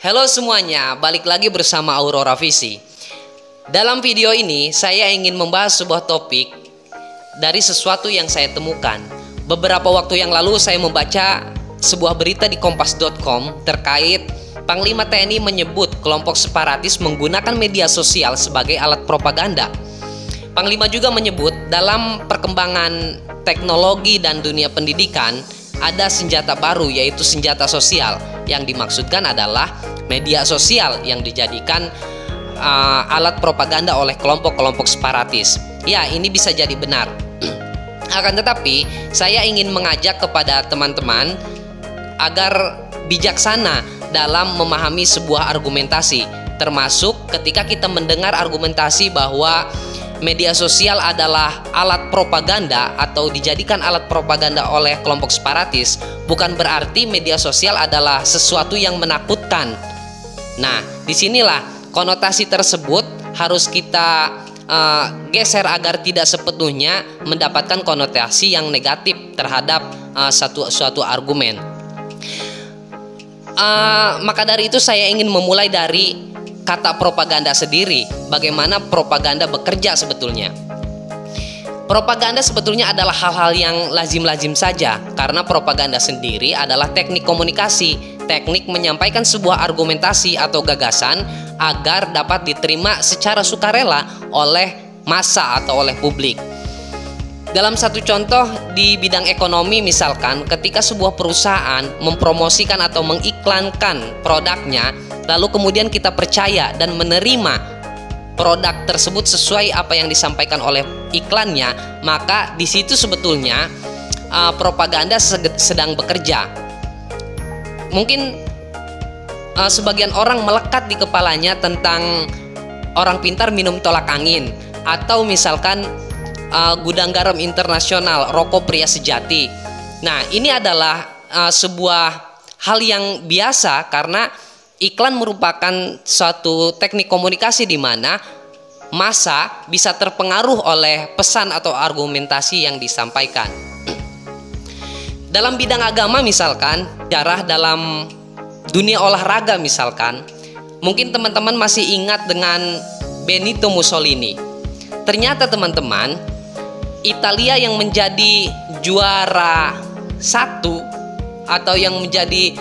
Halo semuanya, balik lagi bersama Aurora Visi. Dalam video ini saya ingin membahas sebuah topik dari sesuatu yang saya temukan. Beberapa waktu yang lalu saya membaca sebuah berita di kompas.com terkait Panglima TNI menyebut kelompok separatis menggunakan media sosial sebagai alat propaganda. Panglima juga menyebut dalam perkembangan teknologi dan dunia pendidikan ada senjata baru, yaitu senjata sosial. Yang dimaksudkan adalah media sosial yang dijadikan alat propaganda oleh kelompok-kelompok separatis. Ya, ini bisa jadi benar. Akan tetapi saya ingin mengajak kepada teman-teman agar bijaksana dalam memahami sebuah argumentasi, termasuk ketika kita mendengar argumentasi bahwa media sosial adalah alat propaganda atau dijadikan alat propaganda oleh kelompok separatis, bukan berarti media sosial adalah sesuatu yang menakutkan. Nah, disinilah konotasi tersebut harus kita geser agar tidak sepenuhnya mendapatkan konotasi yang negatif terhadap suatu argumen. Maka dari itu saya ingin memulai dari kata propaganda sendiri. Bagaimana propaganda bekerja sebetulnya? Propaganda sebetulnya adalah hal-hal yang lazim-lazim saja, karena propaganda sendiri adalah teknik komunikasi, teknik menyampaikan sebuah argumentasi atau gagasan agar dapat diterima secara sukarela oleh massa atau oleh publik. Dalam satu contoh di bidang ekonomi, misalkan ketika sebuah perusahaan mempromosikan atau mengiklankan produknya, lalu kemudian kita percaya dan menerima produk tersebut sesuai apa yang disampaikan oleh iklannya, maka di situ sebetulnya propaganda sedang bekerja. Mungkin sebagian orang melekat di kepalanya tentang orang pintar minum tolak angin, atau misalkan gudang garam internasional, rokok pria sejati. Nah, ini adalah sebuah hal yang biasa karena iklan merupakan suatu teknik komunikasi di mana massa bisa terpengaruh oleh pesan atau argumentasi yang disampaikan. Dalam bidang agama misalkan, sejarah dalam dunia olahraga misalkan, mungkin teman-teman masih ingat dengan Benito Mussolini. Ternyata teman-teman, Italia yang menjadi juara satu atau yang menjadi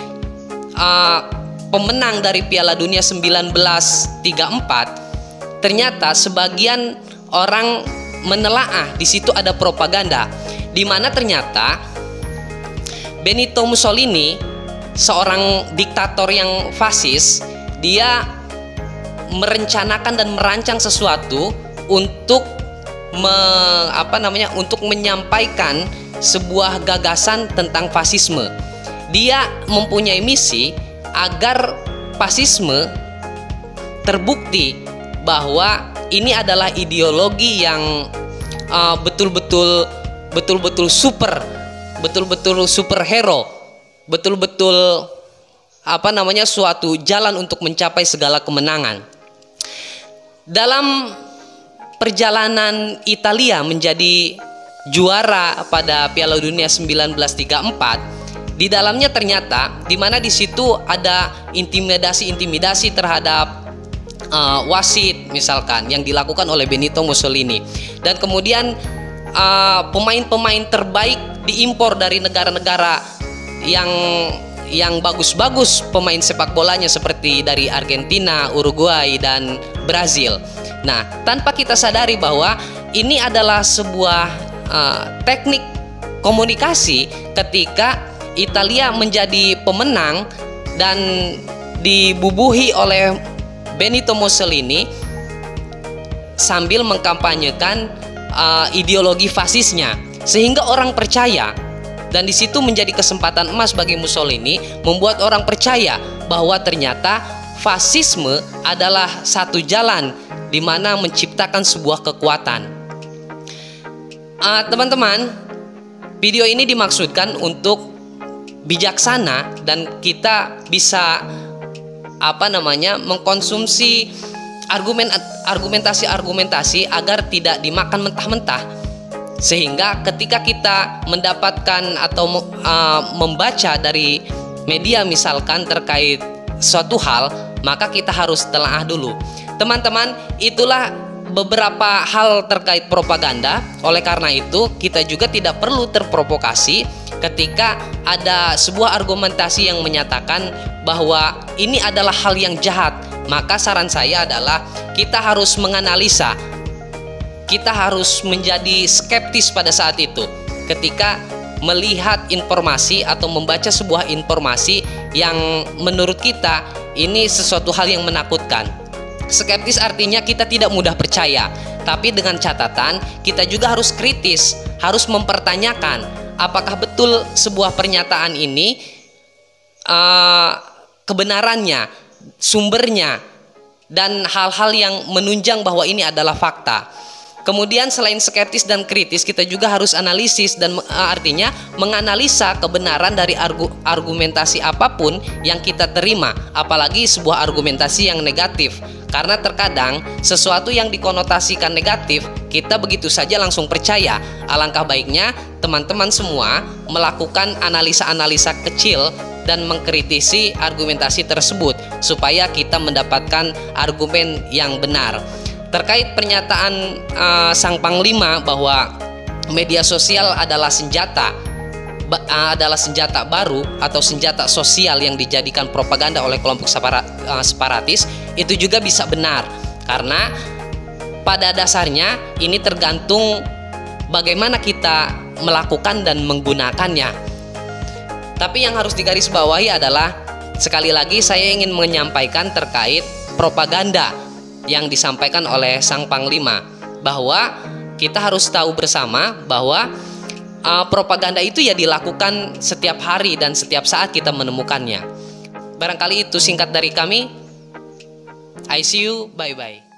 pemenang dari Piala Dunia 1934, ternyata sebagian orang menelaah di situ ada propaganda, di mana ternyata Benito Mussolini, seorang diktator yang fasis, dia merencanakan dan merancang sesuatu untuk untuk menyampaikan sebuah gagasan tentang fasisme. Dia mempunyai misi agar fasisme terbukti bahwa ini adalah ideologi yang betul-betul superhero, betul-betul suatu jalan untuk mencapai segala kemenangan. Dalam perjalanan Italia menjadi juara pada Piala Dunia 1934, di dalamnya ternyata di mana di situ ada intimidasi terhadap wasit misalkan yang dilakukan oleh Benito Mussolini, dan kemudian pemain-pemain terbaik diimpor dari negara-negara yang bagus-bagus pemain sepak bolanya seperti dari Argentina, Uruguay, dan Brazil. Nah, tanpa kita sadari bahwa ini adalah sebuah teknik komunikasi ketika Italia menjadi pemenang dan dibubuhi oleh Benito Mussolini sambil mengkampanyekan ideologi fasisnya, sehingga orang percaya. Dan di situ menjadi kesempatan emas bagi Mussolini membuat orang percaya bahwa ternyata fasisme adalah satu jalan di mana menciptakan sebuah kekuatan. Teman-teman, video ini dimaksudkan untuk bijaksana dan kita bisa mengkonsumsi argumentasi agar tidak dimakan mentah-mentah, sehingga ketika kita mendapatkan atau membaca dari media misalkan terkait suatu hal, maka kita harus telaah dulu. Teman-teman, itulah beberapa hal terkait propaganda. Oleh karena itu, kita juga tidak perlu terprovokasi ketika ada sebuah argumentasi yang menyatakan bahwa ini adalah hal yang jahat. Maka saran saya adalah kita harus menganalisa, kita harus menjadi skeptis pada saat itu ketika melihat informasi atau membaca sebuah informasi yang menurut kita ini sesuatu hal yang menakutkan. Skeptis artinya kita tidak mudah percaya, tapi dengan catatan kita juga harus kritis, harus mempertanyakan apakah betul sebuah pernyataan ini kebenarannya, sumbernya, dan hal-hal yang menunjang bahwa ini adalah fakta. Kemudian selain skeptis dan kritis, kita juga harus analisis dan artinya menganalisa kebenaran dari argumentasi apapun yang kita terima, apalagi sebuah argumentasi yang negatif. Karena terkadang sesuatu yang dikonotasikan negatif, kita begitu saja langsung percaya. Alangkah baiknya teman-teman semua melakukan analisa-analisa kecil dan mengkritisi argumentasi tersebut supaya kita mendapatkan argumen yang benar. Terkait pernyataan Sang Panglima bahwa media sosial adalah senjata baru atau senjata sosial yang dijadikan propaganda oleh kelompok separatis, itu juga bisa benar, karena pada dasarnya ini tergantung bagaimana kita melakukan dan menggunakannya. Tapi yang harus digarisbawahi adalah, sekali lagi saya ingin menyampaikan terkait propaganda yang disampaikan oleh Sang Panglima, bahwa kita harus tahu bersama bahwa propaganda itu ya dilakukan setiap hari dan setiap saat kita menemukannya. Barangkali itu singkat dari kami. I see you, bye-bye.